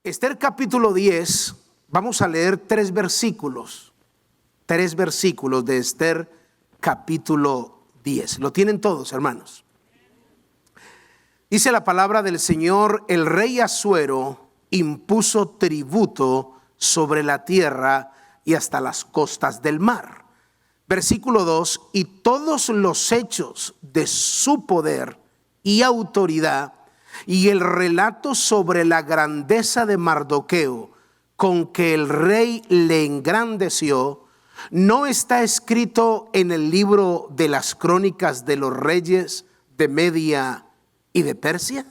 Esther capítulo 10, vamos a leer tres versículos de Esther capítulo 10. ¿Lo tienen todos, hermanos? Dice la palabra del Señor: el rey Asuero impuso tributo sobre la tierra y hasta las costas del mar. Versículo 2: y todos los hechos de su poder y autoridad y el relato sobre la grandeza de Mardoqueo con que el rey le engrandeció, ¿no está escrito en el libro de las crónicas de los reyes de Media y de Persia?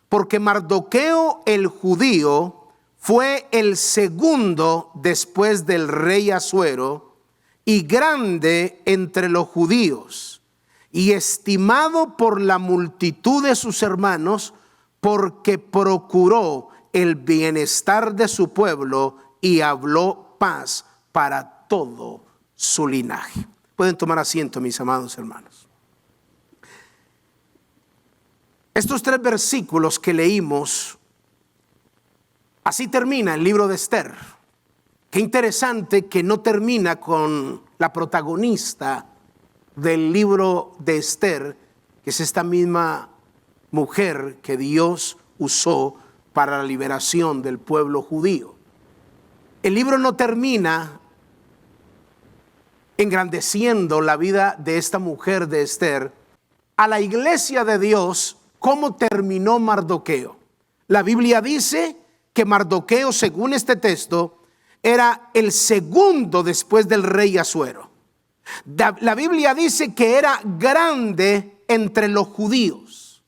Porque Mardoqueo el judío fue el segundo después del rey Asuero y grande entre los judíos, y estimado por la multitud de sus hermanos, porque procuró el bienestar de su pueblo y habló paz para todo su linaje. Pueden tomar asiento, mis amados hermanos. Estos tres versículos que leímos, así termina el libro de Esther. Qué interesante que no termina con la protagonista del libro de Esther, que es esta misma mujer que Dios usó para la liberación del pueblo judío. El libro no termina engrandeciendo la vida de esta mujer de Esther a la iglesia de Dios. ¿Cómo terminó Mardoqueo? La Biblia dice que Mardoqueo, según este texto, era el segundo después del rey Asuero. La Biblia dice que era grande entre los judíos.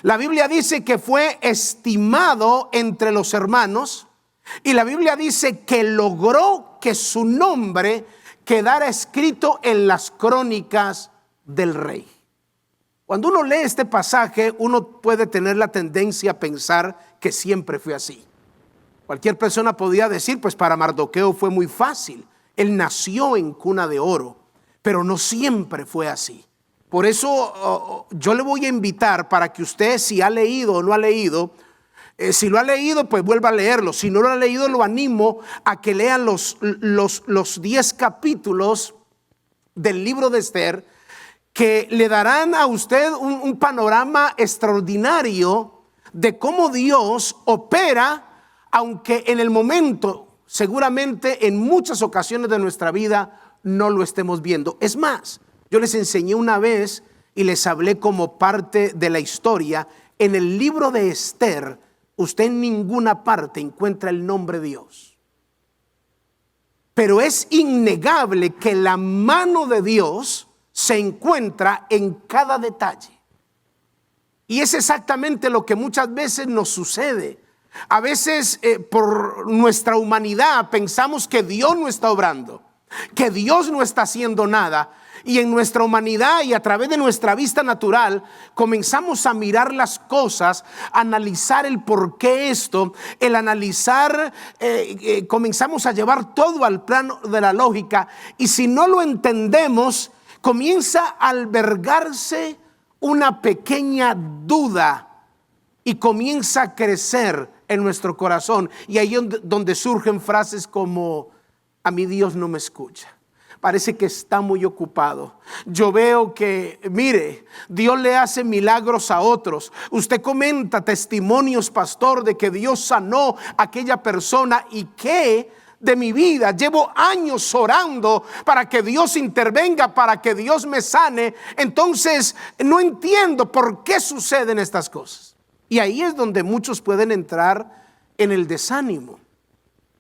La Biblia dice que fue estimado entre los hermanos. Y la Biblia dice que logró que su nombre quedara escrito en las crónicas del rey. Cuando uno lee este pasaje, uno puede tener la tendencia a pensar que siempre fue así. Cualquier persona podría decir, pues para Mardoqueo fue muy fácil. Él nació en cuna de oro, pero no siempre fue así. Por eso yo le voy a invitar para que usted, si ha leído o no ha leído, si lo ha leído, pues vuelva a leerlo. Si no lo ha leído, lo animo a que lean los 10 capítulos del libro de Esther, que le darán a usted un panorama extraordinario de cómo Dios opera, aunque en el momento, seguramente en muchas ocasiones de nuestra vida, no lo estemos viendo. Es más, yo les enseñé una vez y les hablé como parte de la historia. En el libro de Esther, usted en ninguna parte encuentra el nombre de Dios. Pero es innegable que la mano de Dios se encuentra en cada detalle. Y es exactamente lo que muchas veces nos sucede. A veces por nuestra humanidad pensamos que Dios no está obrando, que Dios no está haciendo nada. Y en nuestra humanidad y a través de nuestra vista natural comenzamos a mirar las cosas, a analizar el por qué esto, el analizar, comenzamos a llevar todo al plano de la lógica. Y si no lo entendemos, comienza a albergarse una pequeña duda y comienza a crecer en nuestro corazón. Y ahí es donde surgen frases como: a mí Dios no me escucha. Parece que está muy ocupado. Yo veo que, mire, Dios le hace milagros a otros. Usted comenta testimonios, pastor, de que Dios sanó a aquella persona. ¿Y qué de mi vida? Llevo años orando para que Dios intervenga, para que Dios me sane. Entonces, no entiendo por qué suceden estas cosas. Y ahí es donde muchos pueden entrar en el desánimo.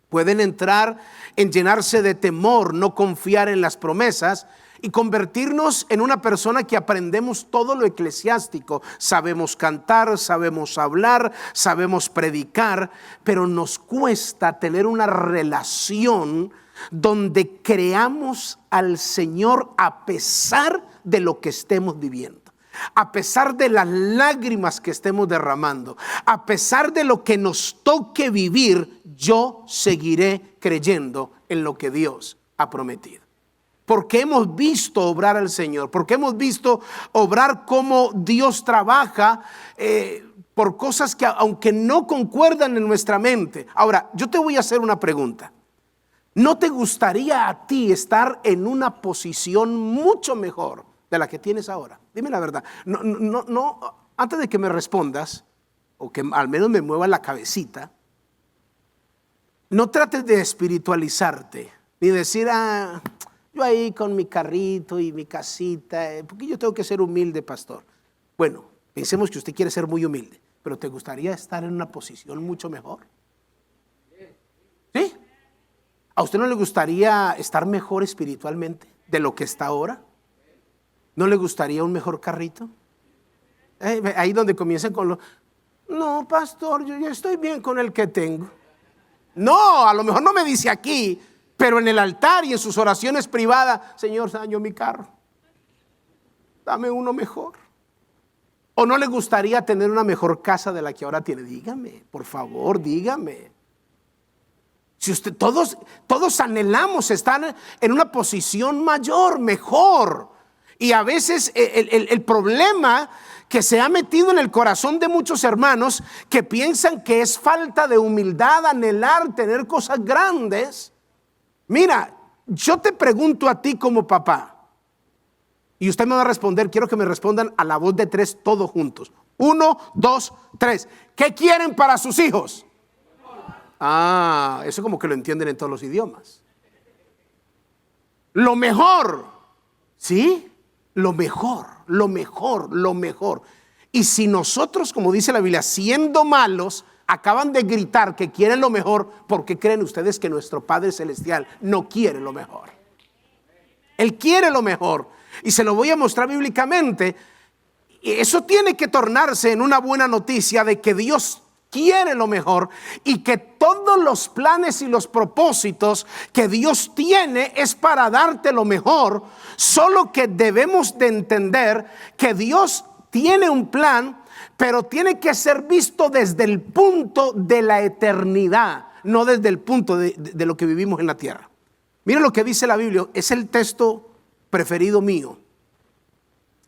Pueden entrar en llenarse de temor, no confiar en las promesas y convertirnos en una persona que aprendemos todo lo eclesiástico. Sabemos cantar, sabemos hablar, sabemos predicar, pero nos cuesta tener una relación donde creamos al Señor a pesar de lo que estemos viviendo. A pesar de las lágrimas que estemos derramando, a pesar de lo que nos toque vivir, yo seguiré creyendo en lo que Dios ha prometido. Porque hemos visto obrar al Señor, porque hemos visto obrar cómo Dios trabaja por cosas que aunque no concuerdan en nuestra mente. Ahora, yo te voy a hacer una pregunta. ¿No te gustaría a ti estar en una posición mucho mejor de la que tienes ahora? Dime la verdad. No, antes de que me respondas, o que al menos me mueva la cabecita, no trates de espiritualizarte, ni decir, yo ahí con mi carrito y mi casita, porque yo tengo que ser humilde, pastor. Bueno, pensemos que usted quiere ser muy humilde, pero ¿te gustaría estar en una posición mucho mejor? ¿Sí? ¿A usted no le gustaría estar mejor espiritualmente de lo que está ahora? ¿No le gustaría un mejor carrito? Ahí donde comienzan con no, pastor, yo estoy bien con el que tengo. No, a lo mejor no me dice aquí, pero en el altar y en sus oraciones privadas, Señor, daño mi carro, dame uno mejor. ¿O no le gustaría tener una mejor casa de la que ahora tiene? Dígame, por favor, dígame. Si usted, todos anhelamos estar en una posición mayor, mejor. Y a veces el problema que se ha metido en el corazón de muchos hermanos que piensan que es falta de humildad, anhelar, tener cosas grandes. Mira, yo te pregunto a ti como papá, y usted me va a responder, quiero que me respondan a la voz de 3 todos juntos. 1, 2, 3. ¿Qué quieren para sus hijos? Eso como que lo entienden en todos los idiomas. Lo mejor, ¿sí? Lo mejor. Y si nosotros, como dice la Biblia, siendo malos, acaban de gritar que quieren lo mejor, ¿por qué creen ustedes que nuestro Padre Celestial no quiere lo mejor? Él quiere lo mejor. Y se lo voy a mostrar bíblicamente. Y eso tiene que tornarse en una buena noticia de que Dios quiere lo mejor y que todos los planes y los propósitos que Dios tiene es para darte lo mejor. Solo que debemos de entender que Dios tiene un plan, pero tiene que ser visto desde el punto de la eternidad, no desde el punto de lo que vivimos en la tierra. Mira lo que dice la Biblia, es el texto preferido mío.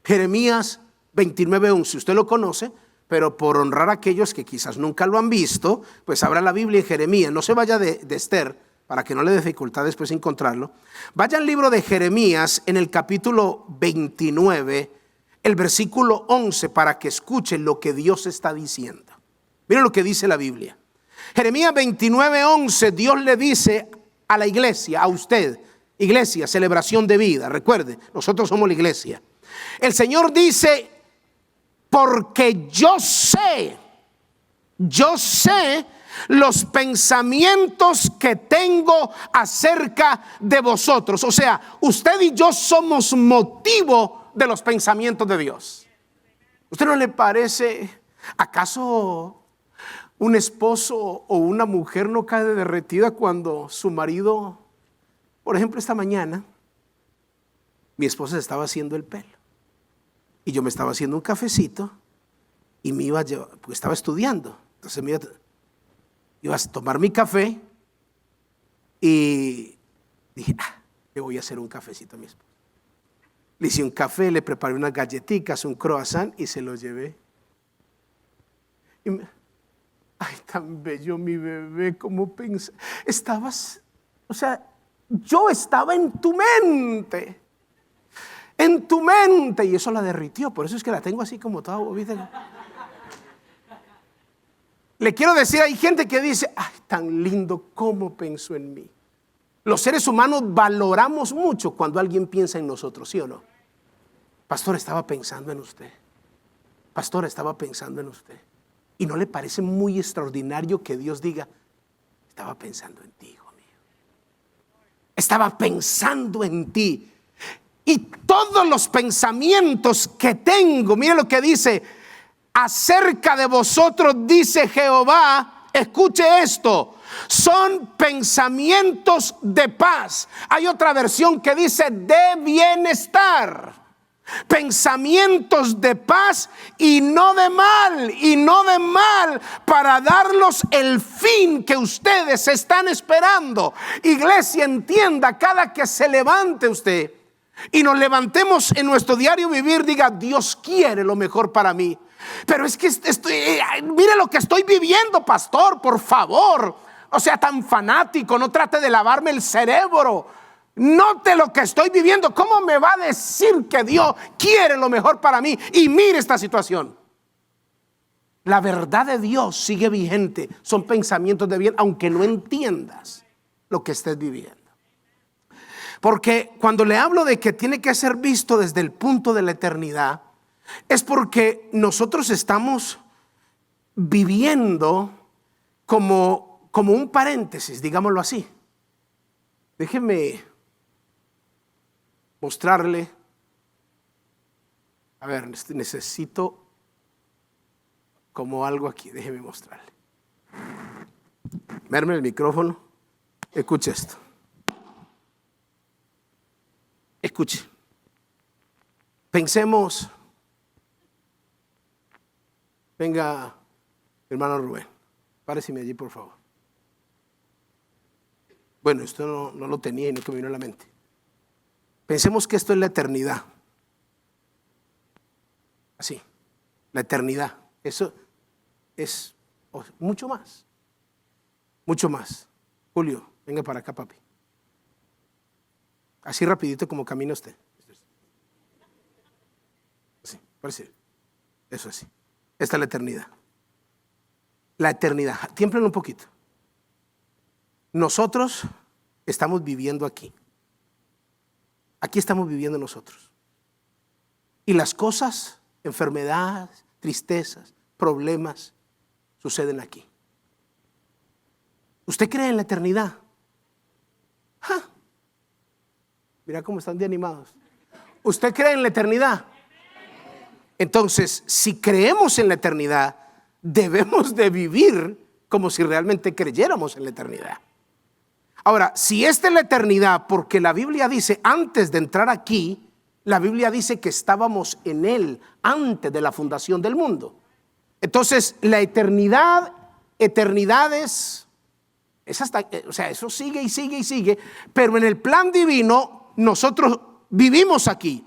Jeremías 29:11, usted lo conoce, pero por honrar a aquellos que quizás nunca lo han visto, pues abra la Biblia en Jeremías. No se vaya de Esther, para que no le dé dificultad después encontrarlo. Vaya al libro de Jeremías en el capítulo 29, el versículo 11, para que escuchen lo que Dios está diciendo. Miren lo que dice la Biblia. Jeremías 29:11, Dios le dice a la iglesia, a usted, iglesia, celebración de vida. Recuerde, nosotros somos la iglesia. El Señor dice, porque yo sé los pensamientos que tengo acerca de vosotros. O sea, usted y yo somos motivo de los pensamientos de Dios. ¿Usted no le parece, acaso un esposo o una mujer no cae derretida cuando su marido, por ejemplo, esta mañana, mi esposa se estaba haciendo el pelo y yo me estaba haciendo un cafecito y me iba a llevar, porque estaba estudiando, entonces iba a tomar mi café y dije, le voy a hacer un cafecito a mi esposa. Le hice un café, le preparé unas galletitas, un croissant y se lo llevé. Ay, tan bello mi bebé, ¿cómo pensé? Yo estaba en tu mente. En tu mente. Y eso la derritió, por eso es que la tengo así como toda bobita. Le quiero decir, hay gente que dice, ay, tan lindo, ¿cómo pensó en mí? Los seres humanos valoramos mucho cuando alguien piensa en nosotros, ¿sí o no? Pastor, estaba pensando en usted. Pastor, estaba pensando en usted. ¿Y no le parece muy extraordinario que Dios diga, estaba pensando en ti, hijo mío? Estaba pensando en ti. Y todos los pensamientos que tengo, mire lo que dice, acerca de vosotros, dice Jehová, escuche esto, son pensamientos de paz. Hay otra versión que dice de bienestar. Pensamientos de paz y no de mal, para darlos el fin que ustedes están esperando. Iglesia, entienda, cada que se levante usted y nos levantemos en nuestro diario vivir, diga, Dios quiere lo mejor para mí. Pero es que mire lo que estoy viviendo, pastor, por favor. O sea, tan fanático, no trate de lavarme el cerebro. Note lo que estoy viviendo. ¿Cómo me va a decir que Dios quiere lo mejor para mí? Y mire esta situación. La verdad de Dios sigue vigente. Son pensamientos de bien, aunque no entiendas lo que estés viviendo. Porque cuando le hablo de que tiene que ser visto desde el punto de la eternidad, es porque nosotros estamos viviendo como un paréntesis, digámoslo así. Déjeme mostrarle. A ver, necesito como algo aquí. Déjeme mostrarle. Verme el micrófono. Escuche esto. Escuche. Pensemos. Venga, hermano Rubén. Párese allí, por favor. Bueno, esto no lo tenía y no me vino a la mente. Pensemos que esto es la eternidad. Así, la eternidad. Eso es mucho más. Mucho más. Julio, venga para acá, papi. Así rapidito como camina usted. Así, parece. Eso así. Esta es la eternidad. La eternidad. Tiémplenlo un poquito. Nosotros estamos viviendo aquí. Aquí estamos viviendo nosotros. Y las cosas, enfermedades, tristezas, problemas, suceden aquí. ¿Usted cree en la eternidad? ¡Ja! Mira cómo están de animados. ¿Usted cree en la eternidad? Entonces, si creemos en la eternidad, debemos de vivir como si realmente creyéramos en la eternidad. Ahora, si esta es la eternidad, porque la Biblia dice, antes de entrar aquí, la Biblia dice que estábamos en Él antes de la fundación del mundo. Entonces, la eternidad, eternidades, es hasta, o sea, eso sigue y sigue y sigue, pero en el plan divino, nosotros vivimos aquí.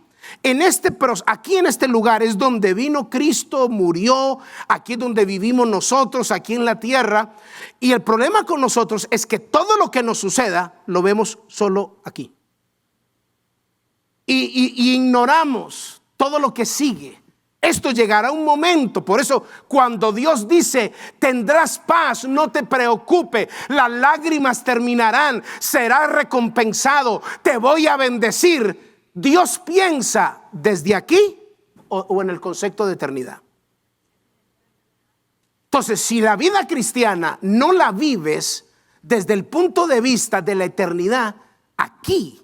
Aquí en este lugar es donde vino Cristo, murió, aquí es donde vivimos nosotros, aquí en la tierra. Y el problema con nosotros es que todo lo que nos suceda lo vemos solo aquí. Y ignoramos todo lo que sigue. Esto llegará un momento, por eso cuando Dios dice, tendrás paz, no te preocupes, las lágrimas terminarán, serás recompensado, te voy a bendecir. Dios piensa desde aquí o en el concepto de eternidad. Entonces, si la vida cristiana no la vives desde el punto de vista de la eternidad, aquí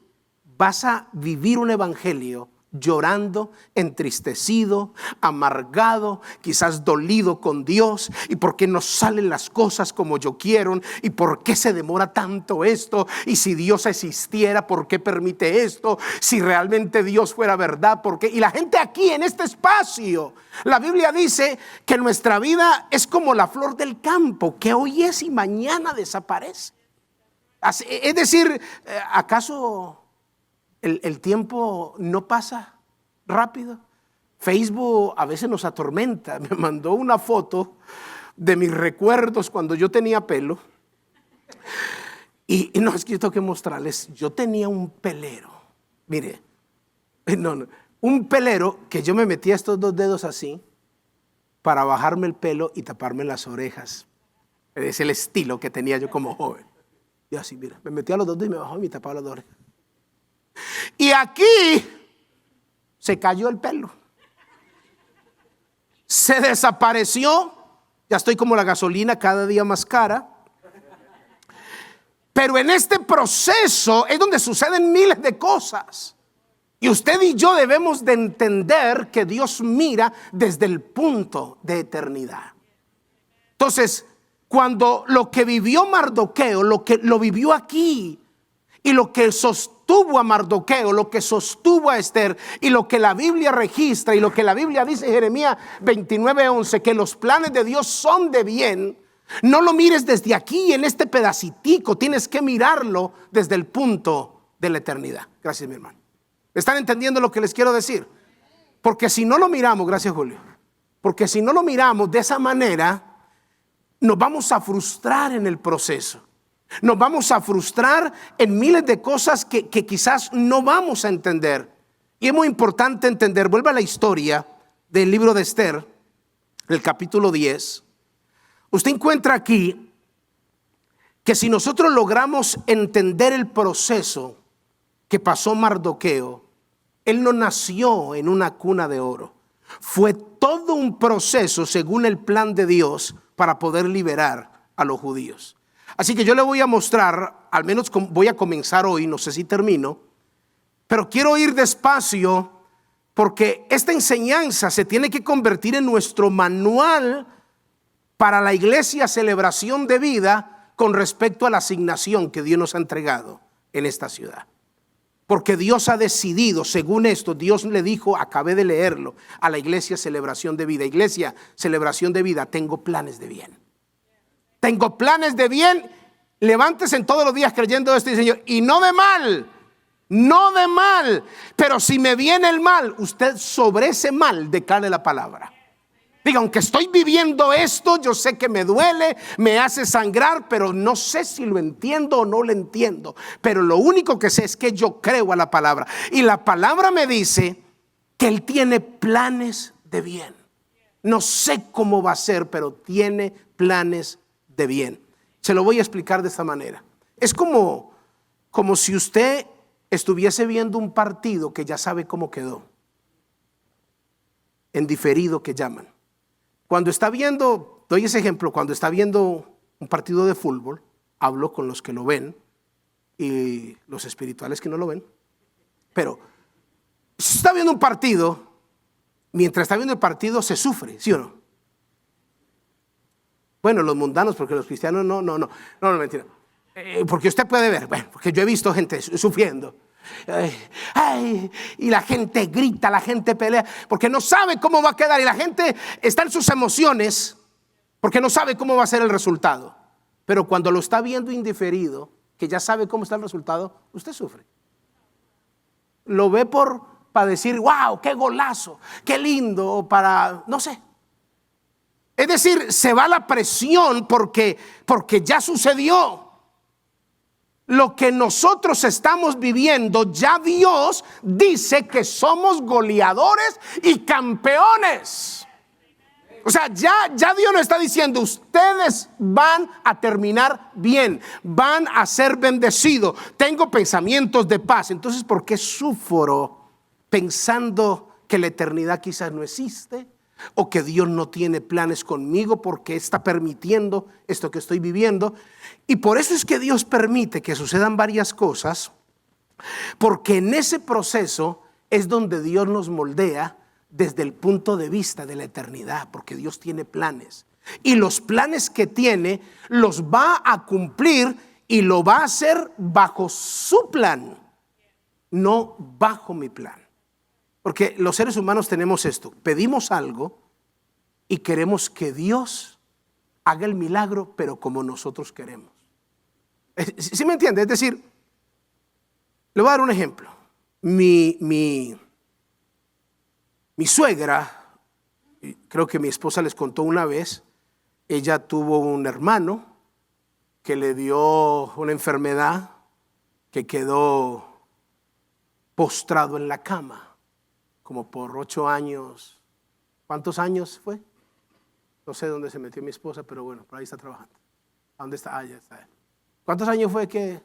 vas a vivir un evangelio llorando, entristecido, amargado, quizás dolido con Dios. ¿Y por qué no salen las cosas como yo quiero? ¿Y por qué se demora tanto esto? Y si Dios existiera, ¿por qué permite esto? Si realmente Dios fuera verdad, ¿por qué? Y la gente aquí en este espacio, la Biblia dice que nuestra vida es como la flor del campo, que hoy es y mañana desaparece. Es decir, ¿acaso el tiempo no pasa rápido? Facebook a veces nos atormenta. Me mandó una foto de mis recuerdos cuando yo tenía pelo. Y no, es que yo tengo que mostrarles. Yo tenía un pelero. Mire, un pelero que yo me metía estos dos dedos así para bajarme el pelo y taparme las orejas. Es el estilo que tenía yo como joven. Y así, mira, me metía los dos dedos y me bajaba y me tapaba las orejas. Y aquí se cayó el pelo, se desapareció. Ya estoy como la gasolina, cada día más cara. Pero en este proceso es donde suceden miles de cosas. Y usted y yo debemos de entender que Dios mira desde el punto de eternidad. Entonces, cuando lo que vivió Mardoqueo, lo que lo vivió aquí, y lo que sostuvo a Mardoqueo, lo que sostuvo a Esther, y lo que la Biblia registra, y lo que la Biblia dice en Jeremías 29:11, que los planes de Dios son de bien. No lo mires desde aquí en este pedacitico, tienes que mirarlo desde el punto de la eternidad. Gracias, mi hermano. ¿Están entendiendo lo que les quiero decir? Porque si no lo miramos, gracias Julio, Porque si no lo miramos de esa manera, nos vamos a frustrar en el proceso. Nos vamos a frustrar en miles de cosas que quizás no vamos a entender. Y es muy importante entender, vuelve a la historia del libro de Esther, el capítulo 10. Usted encuentra aquí que si nosotros logramos entender el proceso que pasó Mardoqueo, él no nació en una cuna de oro. Fue todo un proceso según el plan de Dios para poder liberar a los judíos. Así que yo le voy a mostrar, al menos voy a comenzar hoy, no sé si termino, pero quiero ir despacio porque esta enseñanza se tiene que convertir en nuestro manual para la iglesia Celebración de Vida con respecto a la asignación que Dios nos ha entregado en esta ciudad. Porque Dios ha decidido, según esto, Dios le dijo, acabé de leerlo, a la iglesia Celebración de Vida. Iglesia Celebración de Vida, tengo planes de bien. Tengo planes de bien. Levántese en todos los días creyendo esto y Señor, y no de mal. No de mal, pero si me viene el mal, usted sobre ese mal declare la palabra. Diga, aunque estoy viviendo esto, yo sé que me duele, me hace sangrar, pero no sé si lo entiendo o no lo entiendo. Pero lo único que sé es que yo creo a la palabra. Y la palabra me dice que Él tiene planes de bien. No sé cómo va a ser, pero tiene planes de bien. Se lo voy a explicar de esta manera. Es como si usted estuviese viendo un partido que ya sabe cómo quedó. En diferido que llaman. Cuando está viendo, doy ese ejemplo, cuando está viendo un partido de fútbol, hablo con los que lo ven y los espirituales que no lo ven. Pero si está viendo un partido, mientras está viendo el partido se sufre, ¿sí o no? Bueno, los mundanos, porque los cristianos no, mentira. Porque usted puede ver, bueno, porque yo he visto gente sufriendo. Y la gente grita, la gente pelea porque no sabe cómo va a quedar, y la gente está en sus emociones porque no sabe cómo va a ser el resultado. Pero cuando lo está viendo indiferido, que ya sabe cómo está el resultado, usted sufre. Lo ve para decir, wow, qué golazo, qué lindo, o para, no sé. Es decir, se va la presión porque ya sucedió. Lo que nosotros estamos viviendo, ya Dios dice que somos goleadores y campeones. O sea, ya Dios nos está diciendo, ustedes van a terminar bien, van a ser bendecidos. Tengo pensamientos de paz. Entonces, ¿por qué sufro pensando que la eternidad quizás no existe? O que Dios no tiene planes conmigo porque está permitiendo esto que estoy viviendo. Y por eso es que Dios permite que sucedan varias cosas, porque en ese proceso es donde Dios nos moldea desde el punto de vista de la eternidad, porque Dios tiene planes. Y los planes que tiene los va a cumplir y lo va a hacer bajo su plan, no bajo mi plan. Porque los seres humanos tenemos esto, pedimos algo y queremos que Dios haga el milagro, pero como nosotros queremos. ¿Sí me entiende? Es decir, le voy a dar un ejemplo. Mi suegra, creo que mi esposa les contó una vez, ella tuvo un hermano que le dio una enfermedad que quedó postrado en la cama. Como por 8 años. ¿Cuántos años fue? No sé dónde se metió mi esposa, pero bueno, por ahí está trabajando. ¿A dónde está? Ah, ya está. ¿Cuántos años fue que?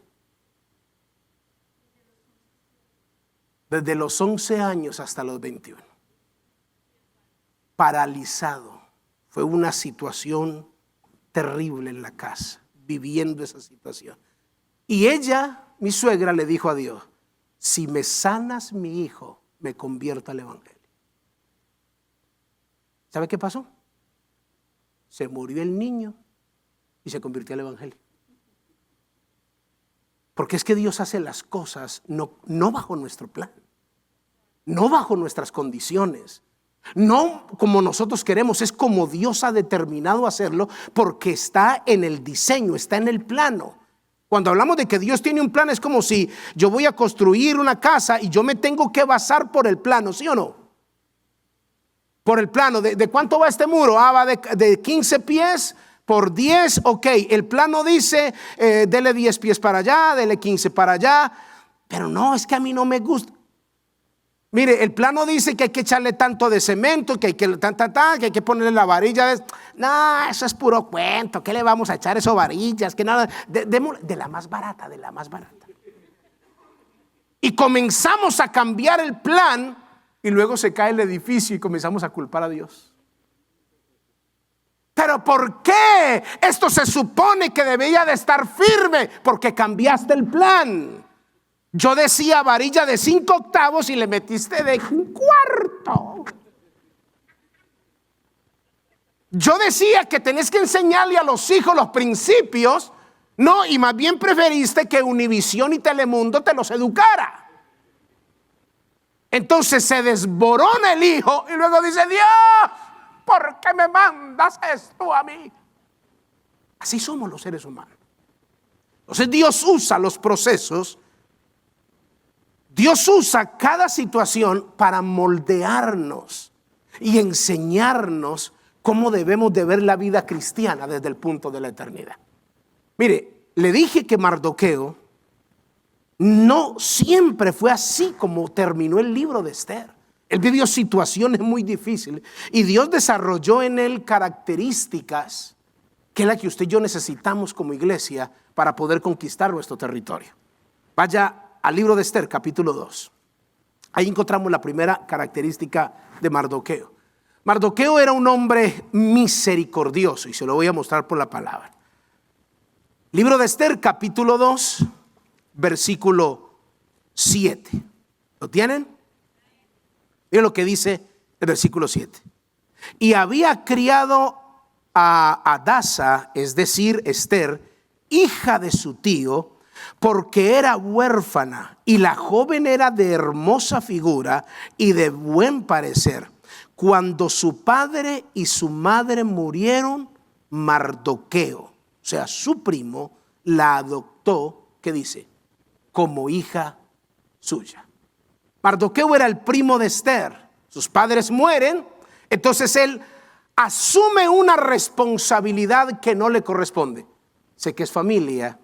Desde los 11 años hasta los 21. Paralizado. Fue una situación terrible en la casa, viviendo esa situación. Y ella, mi suegra, le dijo a Dios, si me sanas mi hijo, me convierto al evangelio. ¿Sabe qué pasó? Se murió el niño y se convirtió al evangelio. Porque es que Dios hace las cosas no bajo nuestro plan, no bajo nuestras condiciones, no como nosotros queremos, es como Dios ha determinado hacerlo, porque está en el diseño, está en el plano. Cuando hablamos de que Dios tiene un plan, es como si yo voy a construir una casa y yo me tengo que basar por el plano, ¿sí o no? Por el plano, ¿de cuánto va este muro? Va de 15 pies por 10, ok. El plano dice, dele 10 pies para allá, dele 15 para allá. Pero no, es que a mí no me gusta. Mire, el plano dice que hay que echarle tanto de cemento, que hay que ponerle la varilla. No, eso es puro cuento. ¿Qué le vamos a echar eso varillas? Que nada, de la más barata, de la más barata. Y comenzamos a cambiar el plan y luego se cae el edificio y comenzamos a culpar a Dios. ¿Pero por qué? Esto se supone que debía de estar firme porque cambiaste el plan. Yo decía varilla de 5 octavos y le metiste de 1/4. Yo decía que tenés que enseñarle a los hijos los principios. No, y más bien preferiste que Univisión y Telemundo te los educara. Entonces se desborona el hijo y luego dice, Dios, ¿por qué me mandas esto a mí? Así somos los seres humanos. Entonces Dios usa los procesos. Dios usa cada situación para moldearnos y enseñarnos cómo debemos de ver la vida cristiana desde el punto de la eternidad. Mire, le dije que Mardoqueo no siempre fue así como terminó el libro de Esther. Él vivió situaciones muy difíciles y Dios desarrolló en él características que es la que usted y yo necesitamos como iglesia para poder conquistar nuestro territorio. Vaya al libro de Esther, capítulo 2. Ahí encontramos la primera característica de Mardoqueo. Mardoqueo era un hombre misericordioso y se lo voy a mostrar por la palabra. Libro de Esther, capítulo 2, versículo 7. ¿Lo tienen? Miren lo que dice el versículo 7. Y había criado a Hadasa, es decir, Esther, hija de su tío, porque era huérfana y la joven era de hermosa figura y de buen parecer. Cuando su padre y su madre murieron, Mardoqueo, o sea, su primo, la adoptó, ¿qué dice? Como hija suya. Mardoqueo era el primo de Esther. Sus padres mueren, entonces él asume una responsabilidad que no le corresponde. Sé que es familia.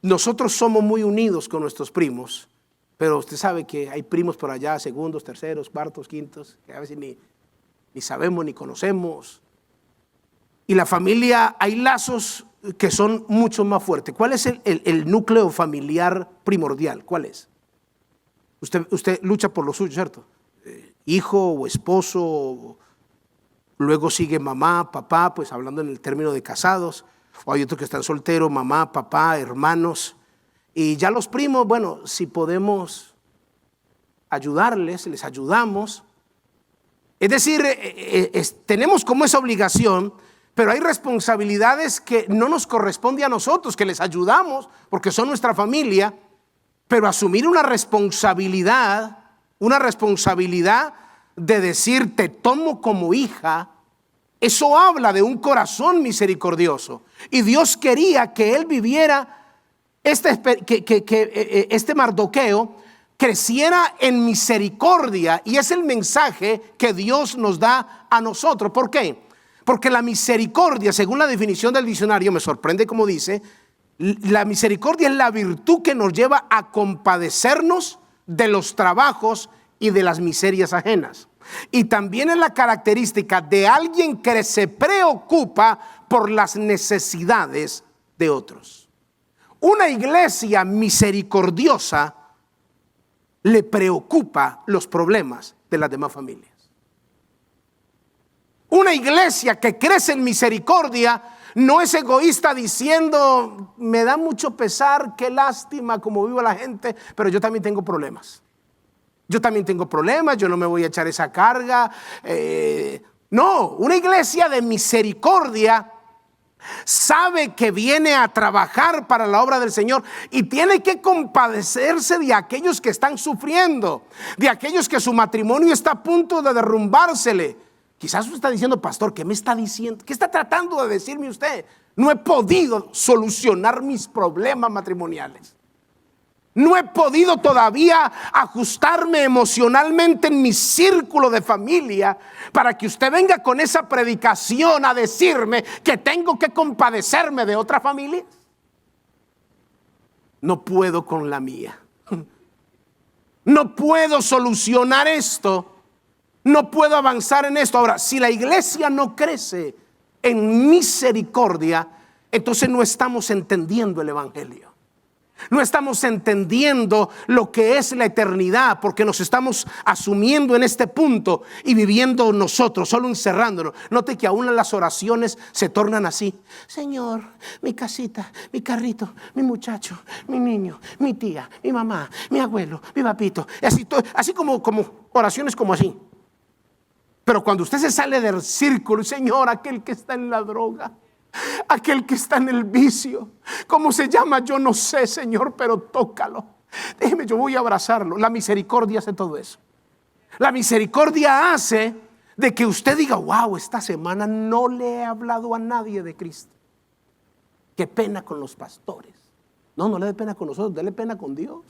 Nosotros somos muy unidos con nuestros primos, pero usted sabe que hay primos por allá, segundos, terceros, cuartos, quintos, que a veces ni sabemos ni conocemos. Y la familia, hay lazos que son mucho más fuertes. ¿Cuál es el núcleo familiar primordial? ¿Cuál es? Usted lucha por lo suyo, ¿cierto? Hijo o esposo, luego sigue mamá, papá, pues hablando en el término de casados. O hay otros que están solteros, mamá, papá, hermanos. Y ya los primos, bueno, si podemos ayudarles, les ayudamos. Es decir, tenemos como esa obligación, pero hay responsabilidades que no nos corresponde a nosotros, que les ayudamos porque son nuestra familia, pero asumir una responsabilidad de decir te tomo como hija, eso habla de un corazón misericordioso. Y Dios quería que él viviera, este Mardoqueo creciera en misericordia. Y es el mensaje que Dios nos da a nosotros. ¿Por qué? Porque la misericordia, según la definición del diccionario, me sorprende como dice, la misericordia es la virtud que nos lleva a compadecernos de los trabajos y de las miserias ajenas. Y también es la característica de alguien que se preocupa por las necesidades de otros. Una iglesia misericordiosa le preocupa los problemas de las demás familias. Una iglesia que crece en misericordia no es egoísta diciendo, me da mucho pesar, qué lástima como vive la gente, pero yo también tengo problemas. Yo no me voy a echar esa carga. No, una iglesia de misericordia sabe que viene a trabajar para la obra del Señor y tiene que compadecerse de aquellos que están sufriendo, de aquellos que su matrimonio está a punto de derrumbársele. Quizás usted está diciendo, pastor, ¿qué me está diciendo? ¿Qué está tratando de decirme usted? No he podido solucionar mis problemas matrimoniales. No he podido todavía ajustarme emocionalmente en mi círculo de familia para que usted venga con esa predicación a decirme que tengo que compadecerme de otra familia. No puedo con la mía. No puedo solucionar esto. No puedo avanzar en esto. Ahora, si la iglesia no crece en misericordia, entonces no estamos entendiendo el evangelio. No estamos entendiendo lo que es la eternidad, porque nos estamos asumiendo en este punto y viviendo nosotros, solo encerrándonos. Note que aún las oraciones se tornan así: Señor, mi casita, mi carrito, mi muchacho, mi niño, mi tía, mi mamá, mi abuelo, mi papito. Así como oraciones como así. Pero cuando usted se sale del círculo, Señor, aquel que está en la droga, aquel que está en el vicio, ¿cómo se llama? Yo no sé, Señor, pero tócalo. Déjeme, yo voy a abrazarlo. La misericordia hace todo eso. La misericordia hace de que usted diga: wow, esta semana no le he hablado a nadie de Cristo. Qué pena con los pastores. No le dé pena con nosotros, déle pena con Dios.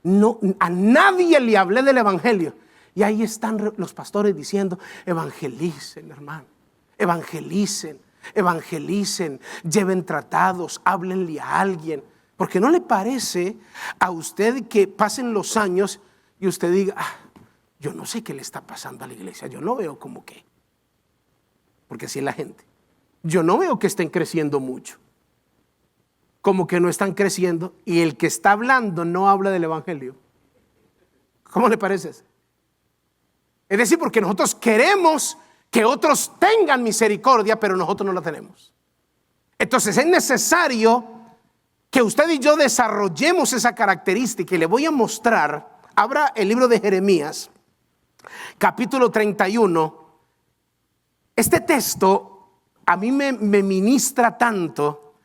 No, a nadie le hablé del evangelio. Y ahí están los pastores diciendo: evangelicen, hermano. Evangelicen, lleven tratados, háblenle a alguien. Porque ¿no le parece a usted que pasen los años y usted diga: yo no sé qué le está pasando a la iglesia, yo no veo como que? Porque así es la gente. Yo no veo que estén creciendo mucho. Como que no están creciendo, y el que está hablando no habla del evangelio. ¿Cómo le parece eso? Es decir, porque nosotros queremos que otros tengan misericordia, pero nosotros no la tenemos. Entonces es necesario que usted y yo desarrollemos esa característica, y le voy a mostrar. Abra el libro de Jeremías, capítulo 31. Este texto a mí me ministra tanto,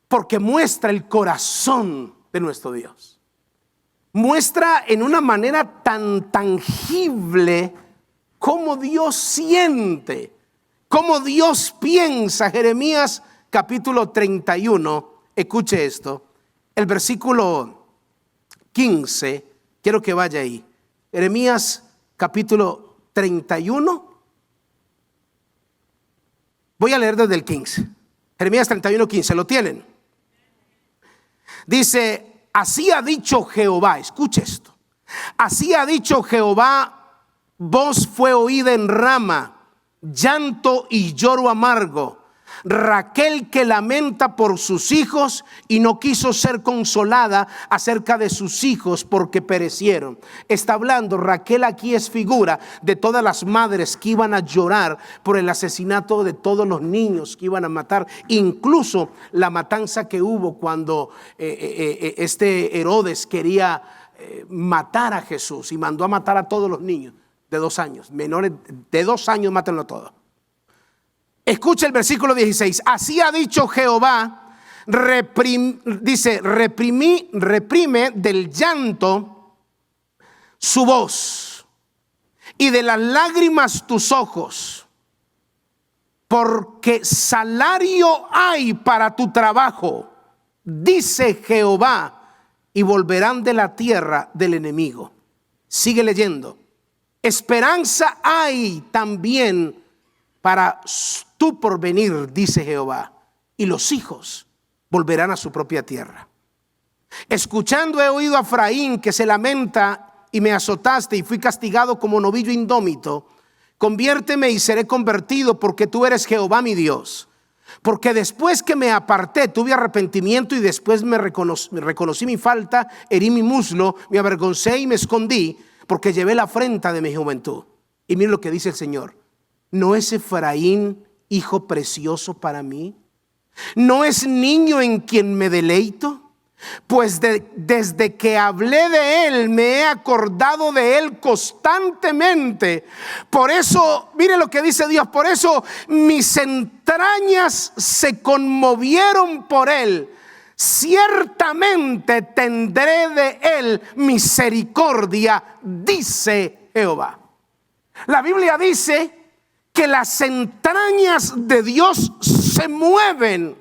porque muestra el corazón de nuestro Dios. Muestra en una manera tan tangible cómo Dios siente, cómo Dios piensa. Jeremías capítulo 31, escuche esto, el versículo 15, quiero que vaya ahí. Jeremías capítulo 31, voy a leer desde el 15. Jeremías 31, 15, ¿lo tienen? Dice: así ha dicho Jehová, escuche esto. Así ha dicho Jehová: voz fue oída en Rama, llanto y lloro amargo. Raquel que lamenta por sus hijos y no quiso ser consolada acerca de sus hijos porque perecieron. Está hablando, Raquel aquí es figura de todas las madres que iban a llorar por el asesinato de todos los niños que iban a matar. Incluso la matanza que hubo cuando este Herodes quería matar a Jesús y mandó a matar a todos los niños de 2 años, menores de 2 años, mátenlo todo. Escucha el versículo 16. Así ha dicho Jehová: reprime del llanto su voz y de las lágrimas tus ojos, porque salario hay para tu trabajo, dice Jehová, y volverán de la tierra del enemigo. Sigue leyendo. Esperanza hay también para tu porvenir, dice Jehová, y los hijos volverán a su propia tierra. Escuchando he oído a Efraín que se lamenta, y me azotaste y fui castigado como novillo indómito. Conviérteme y seré convertido, porque tú eres Jehová mi Dios. Porque después que me aparté tuve arrepentimiento, y después me reconocí mi falta, herí mi muslo, me avergoncé y me escondí, porque llevé la afrenta de mi juventud. Y mire lo que dice el Señor: ¿no es Efraín hijo precioso para mí? ¿No es niño en quien me deleito? Pues desde que hablé de él me he acordado de él constantemente. Por eso, mire lo que dice Dios: por eso mis entrañas se conmovieron por él. Ciertamente tendré de él misericordia, dice Jehová. La Biblia dice que las entrañas de Dios se mueven.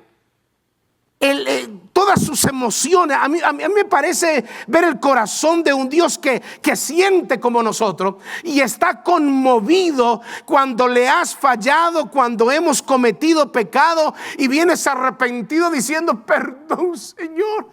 todas sus emociones. A mí me parece ver el corazón de un Dios que siente como nosotros y está conmovido cuando le has fallado, cuando hemos cometido pecado y vienes arrepentido diciendo: perdón, Señor,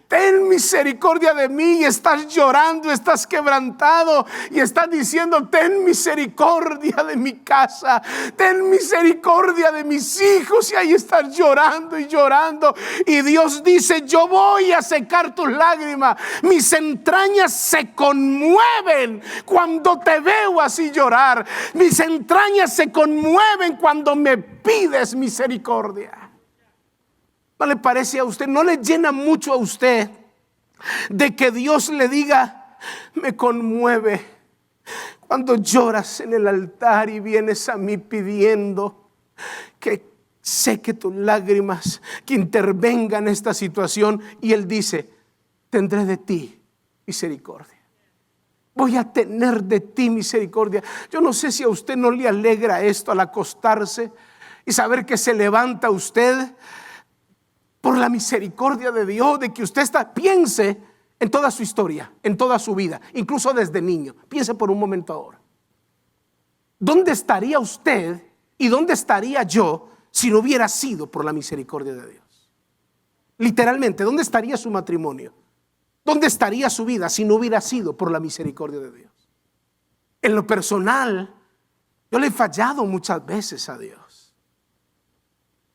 ten misericordia de mí. Y estás llorando, estás quebrantado y estás diciendo: ten misericordia de mi casa, ten misericordia de mis hijos. Y ahí estás llorando y llorando, y Dios dice: yo voy a secar tus lágrimas. Mis entrañas se conmueven cuando te veo así llorar. Mis entrañas se conmueven cuando me pides misericordia. ¿No le parece a usted? ¿No le llena mucho a usted de que Dios le diga: me conmueve cuando lloras en el altar y vienes a mí pidiendo que seque tus lágrimas, que intervenga en esta situación? Y Él dice: tendré de ti misericordia. Voy a tener de ti misericordia. Yo no sé si a usted no le alegra esto al acostarse y saber que se levanta usted por la misericordia de Dios, de que usted piense en toda su historia, en toda su vida, incluso desde niño. Piense por un momento ahora. ¿Dónde estaría usted y dónde estaría yo si no hubiera sido por la misericordia de Dios? Literalmente, ¿dónde estaría su matrimonio? ¿Dónde estaría su vida si no hubiera sido por la misericordia de Dios? En lo personal, yo le he fallado muchas veces a Dios.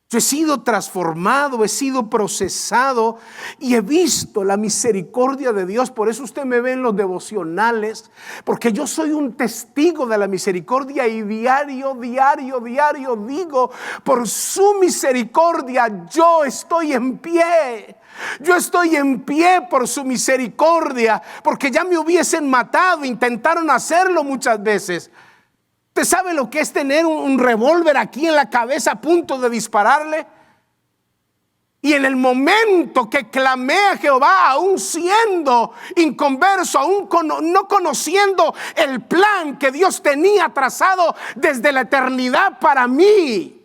Yo he sido transformado, he sido procesado y he visto la misericordia de Dios. Por eso usted me ve en los devocionales, porque yo soy un testigo de la misericordia y diario digo: por su misericordia yo estoy en pie. Yo estoy en pie por su misericordia, porque ya me hubiesen matado. Intentaron hacerlo muchas veces. ¿Usted sabe lo que es tener un revólver aquí en la cabeza a punto de dispararle? Y en el momento que clamé a Jehová, aún siendo inconverso, aún no conociendo el plan que Dios tenía trazado desde la eternidad para mí,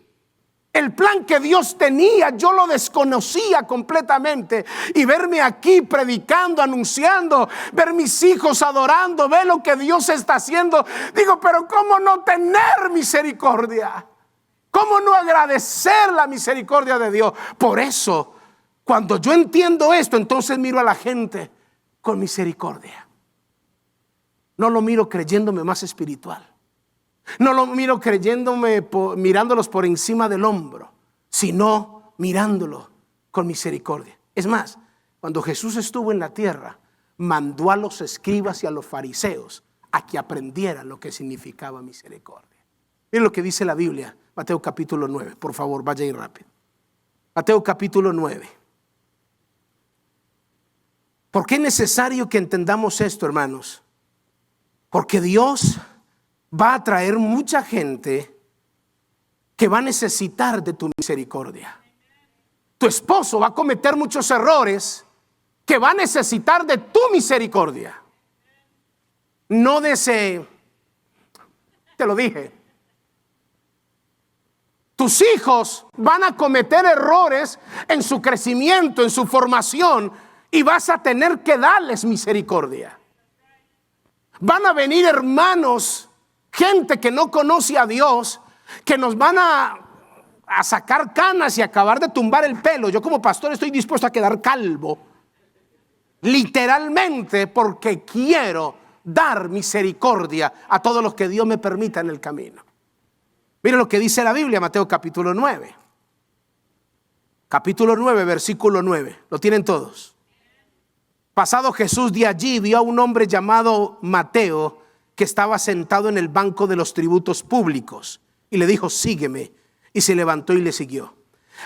el plan que Dios tenía, yo lo desconocía completamente. Y verme aquí predicando, anunciando, ver mis hijos adorando, ver lo que Dios está haciendo, digo: pero ¿cómo no tener misericordia? ¿Cómo no agradecer la misericordia de Dios? Por eso, cuando yo entiendo esto, entonces miro a la gente con misericordia. No lo miro creyéndome más espiritual. No lo miro mirándolos por encima del hombro, sino mirándolo con misericordia. Es más, cuando Jesús estuvo en la tierra, mandó a los escribas y a los fariseos a que aprendieran lo que significaba misericordia. Miren lo que dice la Biblia, Mateo capítulo 9. Por favor, vaya ahí rápido. Mateo capítulo 9. ¿Por qué es necesario que entendamos esto, hermanos? Porque Dios va a traer mucha gente que va a necesitar de tu misericordia. Tu esposo va a cometer muchos errores que va a necesitar de tu misericordia. No de ese, te lo dije. Tus hijos van a cometer errores en su crecimiento, en su formación, y vas a tener que darles misericordia. Van a venir hermanos, gente que no conoce a Dios, que nos van a sacar canas y acabar de tumbar el pelo. Yo como pastor estoy dispuesto a quedar calvo, literalmente, porque quiero dar misericordia a todos los que Dios me permita en el camino. Mire lo que dice la Biblia, Mateo capítulo 9. Capítulo 9, versículo 9. ¿Lo tienen todos? Pasado Jesús de allí, vio a un hombre llamado Mateo, que estaba sentado en el banco de los tributos públicos, y le dijo: sígueme. Y se levantó y le siguió.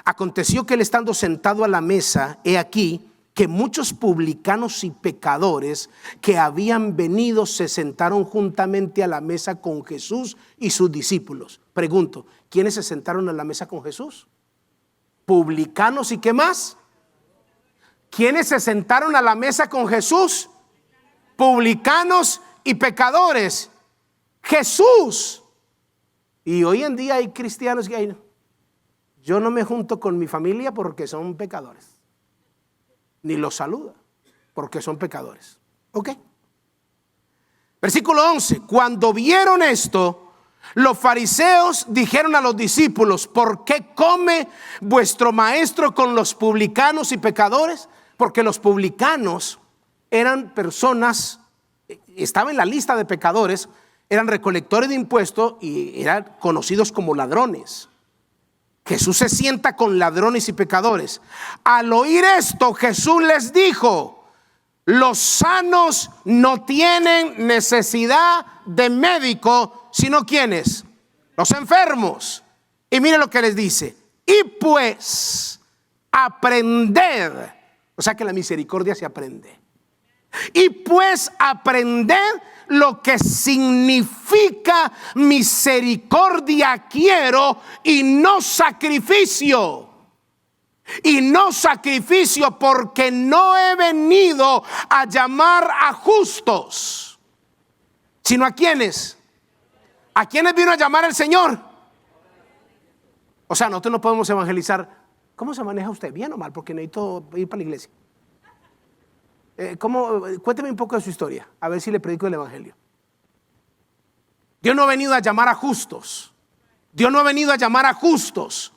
Aconteció que él, estando sentado a la mesa, he aquí que muchos publicanos y pecadores que habían venido se sentaron juntamente a la mesa con Jesús y sus discípulos. Pregunto, ¿quiénes se sentaron a la mesa con Jesús? Publicanos y ¿qué más? ¿Quiénes se sentaron a la mesa con Jesús? Publicanos y pecadores. Jesús. Y hoy en día hay cristianos que yo no me junto con mi familia porque son pecadores. ni los saluda, porque son pecadores. ¿Ok? Versículo 11. Cuando vieron esto, los fariseos dijeron a los discípulos: ¿por qué come vuestro maestro con los publicanos y pecadores? Porque los publicanos eran personas, estaban en la lista de pecadores, eran recolectores de impuestos y eran conocidos como ladrones. Jesús se sienta con ladrones y pecadores. Al oír esto, Jesús les dijo: los sanos no tienen necesidad de médico, sino ¿quiénes? Los enfermos. Y mire lo que les dice: y pues aprended. O sea que la misericordia se aprende. Y pues aprended lo que significa misericordia quiero y no sacrificio. Y no sacrificio, porque no he venido a llamar a justos, sino a ¿quiénes? ¿A quiénes vino a llamar el Señor? O sea, nosotros no podemos evangelizar. ¿Cómo se maneja usted? ¿Bien o mal? Porque necesito ir para la iglesia. Cuénteme un poco de su historia, a ver si le predico el evangelio. Dios no ha venido a llamar a justos. Dios no ha venido a llamar a justos,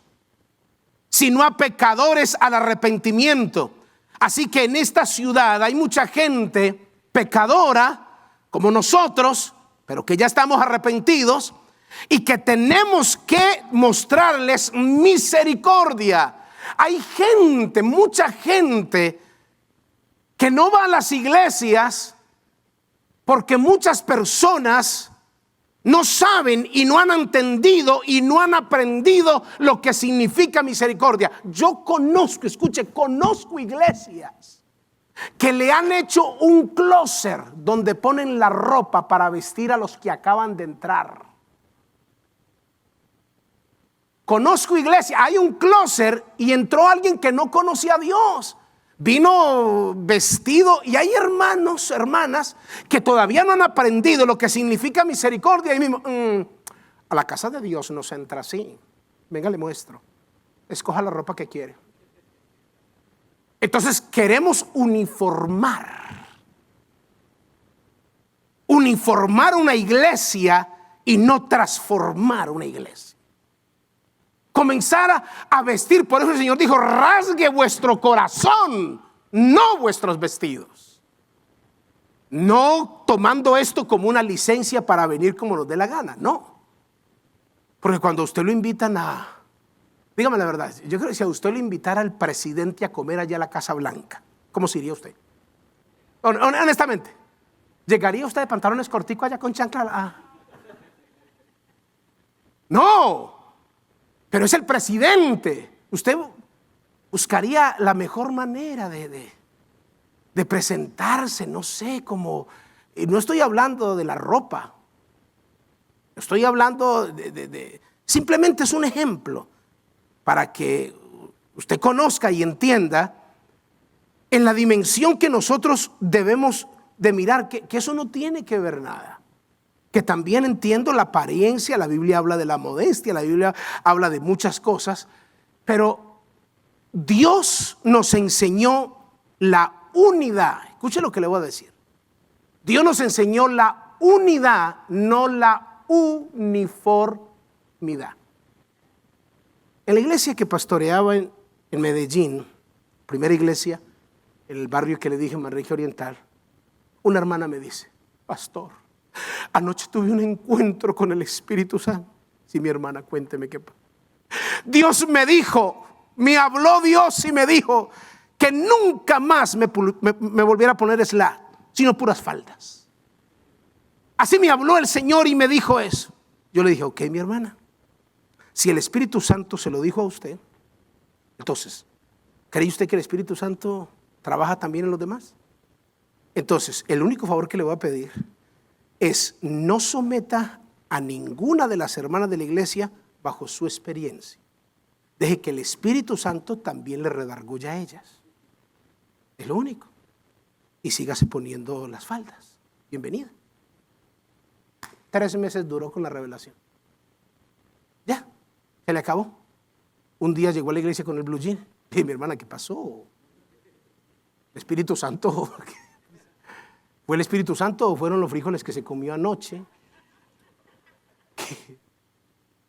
sino a pecadores al arrepentimiento. Así que en esta ciudad hay mucha gente pecadora como nosotros, pero que ya estamos arrepentidos y que tenemos que mostrarles misericordia. Hay gente, mucha gente, que no va a las iglesias porque muchas personas no saben y no han entendido y no han aprendido lo que significa misericordia. Yo conozco, escuche, conozco iglesias que le han hecho un closet donde ponen la ropa para vestir a los que acaban de entrar. Conozco iglesias, hay un closet y entró alguien que no conocía a Dios. Vino vestido y hay hermanos, hermanas que todavía no han aprendido lo que significa misericordia. Y mismo, a la casa de Dios no se entra así. Venga, le muestro. Escoja la ropa que quiere. Entonces queremos uniformar una iglesia y no transformar una iglesia. Comenzar a vestir. Por eso el Señor dijo: rasgue vuestro corazón, no vuestros vestidos. No tomando esto como una licencia para venir como nos dé la gana, no. Porque cuando usted lo invitan dígame la verdad, yo creo que si a usted le invitara al presidente a comer allá a la Casa Blanca, ¿cómo se iría usted? Honestamente, ¿llegaría usted de pantalones corticos allá con chancla? No. Pero es el presidente. Usted buscaría la mejor manera de presentarse, no sé, como... No estoy hablando de la ropa. Estoy hablando simplemente es un ejemplo para que usted conozca y entienda en la dimensión que nosotros debemos de mirar, que eso no tiene que ver nada. Que también entiendo la apariencia, la Biblia habla de la modestia, la Biblia habla de muchas cosas, pero Dios nos enseñó la unidad. Escuche lo que le voy a decir. Dios nos enseñó la unidad, no la uniformidad. En la iglesia que pastoreaba en Medellín, primera iglesia, en el barrio que le dije, Manrique Oriental, una hermana me dice: pastor, anoche tuve un encuentro con el Espíritu Santo. Sí, mi hermana, cuénteme qué pasó. Dios me dijo, me habló Dios y me dijo que nunca más me volviera a poner slap, sino puras faldas. Así me habló el Señor y me dijo eso. Yo le dije: ok, mi hermana, si el Espíritu Santo se lo dijo a usted, entonces, ¿cree usted que el Espíritu Santo trabaja también en los demás? Entonces, el único favor que le voy a pedir es: no someta a ninguna de las hermanas de la iglesia bajo su experiencia. Deje que el Espíritu Santo también le redarguya a ellas. Es lo único. Y sígase poniendo las faldas. Bienvenida. 3 meses duró con la revelación. Ya, se le acabó. Un día llegó a la iglesia con el blue jean. Y dije: mi hermana, ¿qué pasó? El Espíritu Santo, ¿fue el Espíritu Santo o fueron los frijoles que se comió anoche?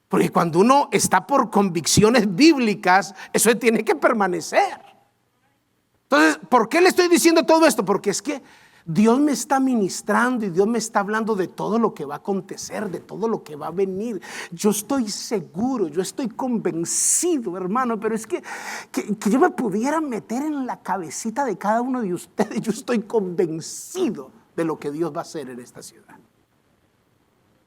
Porque cuando uno está por convicciones bíblicas, eso tiene que permanecer. Entonces, ¿por qué le estoy diciendo todo esto? Porque es que Dios me está ministrando y Dios me está hablando de todo lo que va a acontecer, de todo lo que va a venir. Yo estoy seguro, yo estoy convencido, hermano, pero es que yo me pudiera meter en la cabecita de cada uno de ustedes. Yo estoy convencido de lo que Dios va a hacer en esta ciudad,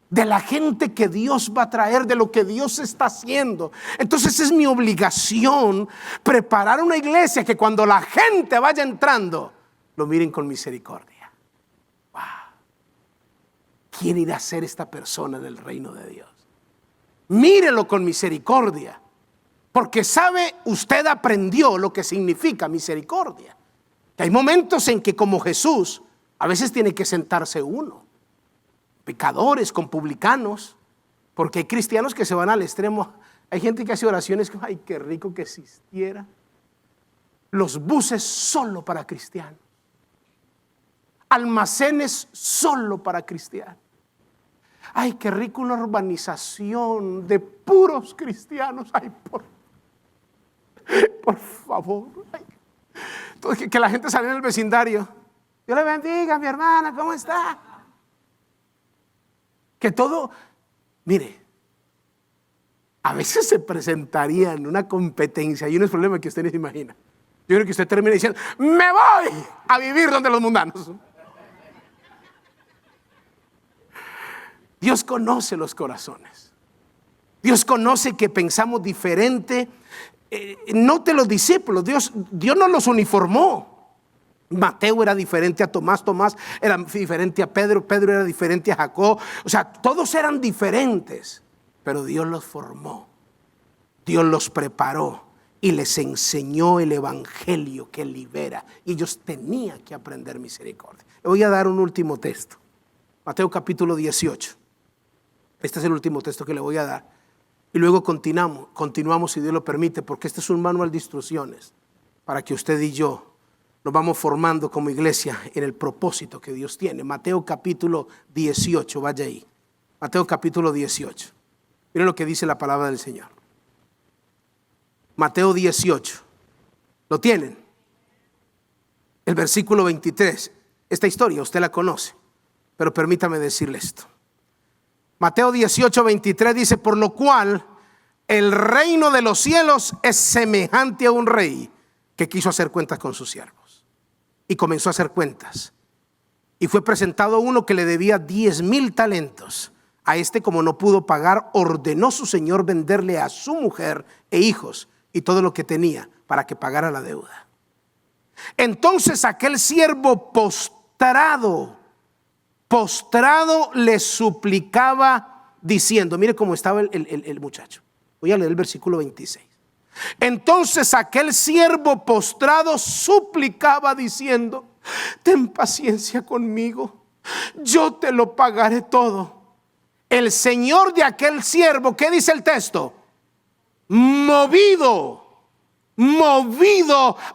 de la gente que Dios va a traer, de lo que Dios está haciendo. Entonces es mi obligación preparar una iglesia que cuando la gente vaya entrando, lo miren con misericordia. Wow. ¿Quién irá a ser esta persona del reino de Dios? Mírenlo con misericordia, porque sabe, usted aprendió lo que significa misericordia. Que hay momentos en que, como Jesús, a veces tiene que sentarse uno, pecadores con publicanos, porque hay cristianos que se van al extremo. Hay gente que hace oraciones que, ay, qué rico que existiera los buses solo para cristianos, almacenes solo para cristianos. Ay, qué rico una urbanización de puros cristianos. Ay, por favor. Ay. Entonces, que la gente saliera en el vecindario. Dios le bendiga, mi hermana, ¿cómo está? Que todo, mire, a veces se presentaría en una competencia y unos problemas que usted no se imagina. Yo creo que usted termina diciendo, me voy a vivir donde los mundanos. Dios conoce los corazones. Dios conoce que pensamos diferente. Note los discípulos, Dios no los uniformó. Mateo era diferente a Tomás, Tomás era diferente a Pedro, Pedro era diferente a Jacob. O sea, todos eran diferentes, pero Dios los formó, Dios los preparó y les enseñó el evangelio que libera. Y ellos tenían que aprender misericordia. Le voy a dar un último texto, Mateo capítulo 18. Este es el último texto que le voy a dar. Y luego continuamos si Dios lo permite, porque este es un manual de instrucciones para que usted y yo nos vamos formando como iglesia en el propósito que Dios tiene. Mateo capítulo 18, vaya ahí. Mateo capítulo 18. Miren lo que dice la palabra del Señor. Mateo 18. ¿Lo tienen? El versículo 23. Esta historia usted la conoce, pero permítame decirle esto. Mateo 18, 23 dice, por lo cual el reino de los cielos es semejante a un rey que quiso hacer cuentas con sus siervos. Y comenzó a hacer cuentas. Y fue presentado uno que le debía 10,000 talentos. A este, como no pudo pagar, ordenó su señor venderle a su mujer e hijos y todo lo que tenía para que pagara la deuda. Entonces aquel siervo postrado le suplicaba diciendo, mire cómo estaba el muchacho. Voy a leer el versículo 26. Entonces aquel siervo postrado suplicaba diciendo, ten paciencia conmigo, yo te lo pagaré todo. El señor de aquel siervo, ¿qué dice el texto? Movido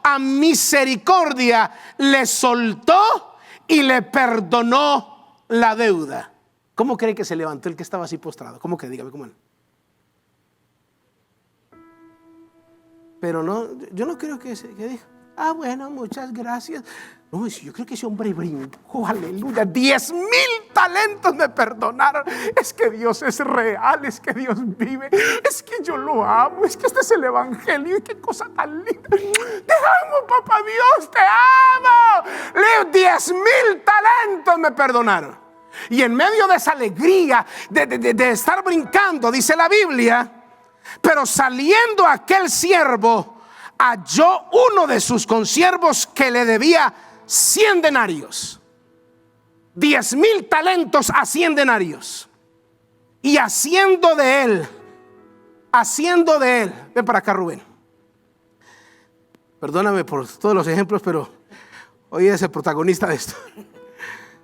a misericordia, le soltó y le perdonó la deuda. ¿Cómo cree que se levantó el que estaba así postrado? ¿Cómo que? Dígame cómo. Pero no, yo no creo que dijo, bueno, muchas gracias. No, yo creo que ese hombre brincó, aleluya, 10,000 talentos me perdonaron. Es que Dios es real, es que Dios vive, es que yo lo amo, es que este es el evangelio y qué cosa tan linda. Te amo, papá Dios, te amo. 10,000 talentos me perdonaron. Y en medio de esa alegría de estar brincando, dice la Biblia, pero saliendo aquel siervo, halló uno de sus consiervos que le debía 100 denarios. 10,000 talentos a 100 denarios. Y haciendo de él, ven para acá, Rubén. Perdóname por todos los ejemplos, pero hoy es el protagonista de esto.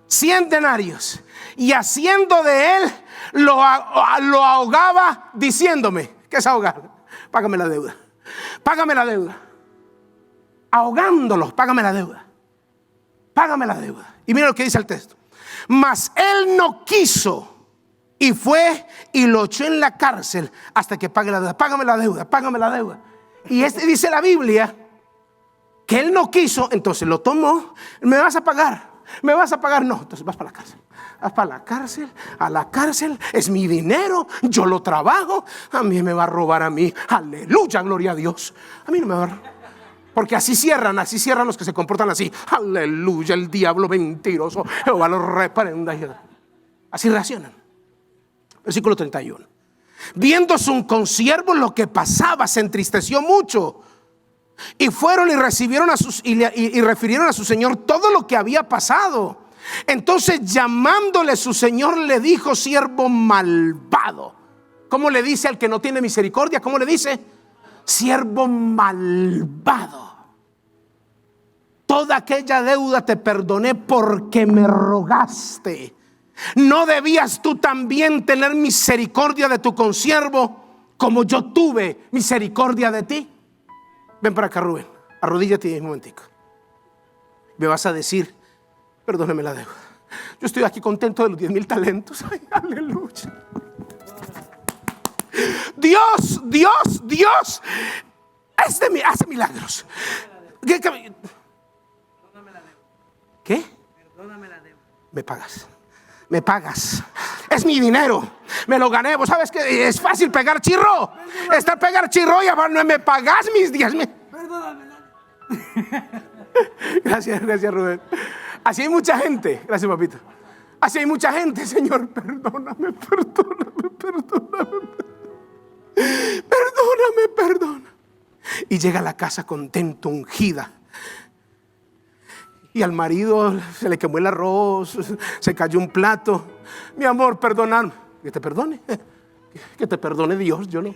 100 denarios. Y haciendo de él, lo ahogaba diciéndome, ¿qué es ahogar? Págame la deuda. Págame la deuda. Ahogándolos, págame la deuda. págame la deuda. Y mira lo que dice el texto. Mas él no quiso y fue y lo echó en la cárcel hasta que pague la deuda. Págame la deuda, págame la deuda. Y dice la Biblia que él no quiso, entonces lo tomó. ¿Me vas a pagar? ¿Me vas a pagar? No, entonces vas para la cárcel. Vas para la cárcel, a la cárcel, es mi dinero, yo lo trabajo, a mí me va a robar a mí. Aleluya, gloria a Dios. A mí no me va a robar. Porque así cierran los que se comportan así. Aleluya, el diablo mentiroso, Jehová lo reprenda. Así reaccionan. Versículo 31. Viendo su consiervo lo que pasaba, se entristeció mucho. Y fueron y refirieron a su señor todo lo que había pasado. Entonces, llamándole su señor, le dijo: siervo malvado. ¿Cómo le dice al que no tiene misericordia? ¿Cómo le dice? Siervo malvado. Toda aquella deuda te perdoné porque me rogaste. ¿No debías tú también tener misericordia de tu consiervo como yo tuve misericordia de ti? Ven para acá, Rubén, arrodíllate un momentico. Me vas a decir: perdóname la deuda. Yo estoy aquí contento de los 10,000 talentos. Ay, aleluya. Dios hace milagros. ¿Qué? Perdóname la deuda. Me pagas. Es mi dinero, me lo gané. ¿Vos sabes que es fácil pegar chirro? Está pegar chirro y ahora no me pagas mis 10,000. Perdóname. Gracias, Rubén. Así hay mucha gente. Gracias, papito. Así hay mucha gente. Señor, perdóname. Y llega a la casa contento, ungida. Y al marido se le quemó el arroz, se cayó un plato. Mi amor, perdóname. Que te perdone. Que te perdone Dios, yo no.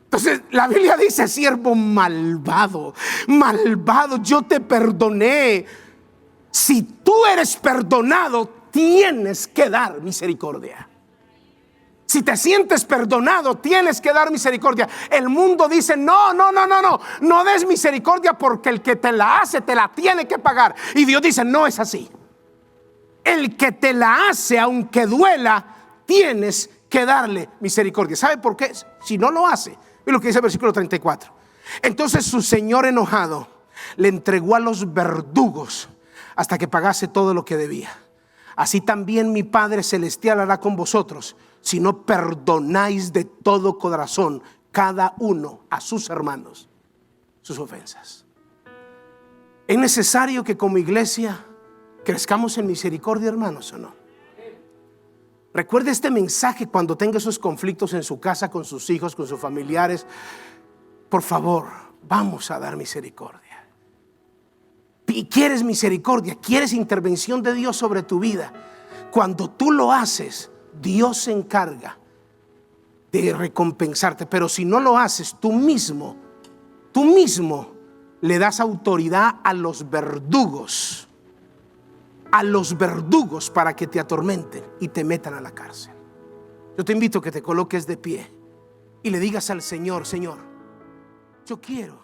Entonces la Biblia dice: siervo malvado, yo te perdoné. Si tú eres perdonado, tienes que dar misericordia. Si te sientes perdonado, tienes que dar misericordia. El mundo dice: no des misericordia porque el que te la hace te la tiene que pagar. Y Dios dice: no es así. El que te la hace, aunque duela, tienes que darle misericordia. ¿Sabe por qué? Si no lo hace, ve lo que dice el versículo 34. Entonces su señor, enojado, le entregó a los verdugos hasta que pagase todo lo que debía. Así también mi Padre celestial hará con vosotros, si no perdonáis de todo corazón cada uno a sus hermanos sus ofensas. Es necesario que como iglesia crezcamos en misericordia, hermanos, ¿o no? Recuerde este mensaje cuando tenga esos conflictos en su casa, con sus hijos, con sus familiares. Por favor, vamos a dar misericordia. Y quieres misericordia, quieres intervención de Dios sobre tu vida. Cuando tú lo haces, Dios se encarga de recompensarte. Pero si no lo haces, tú mismo le das autoridad a los verdugos para que te atormenten y te metan a la cárcel. Yo te invito a que te coloques de pie y le digas al Señor: Señor, yo quiero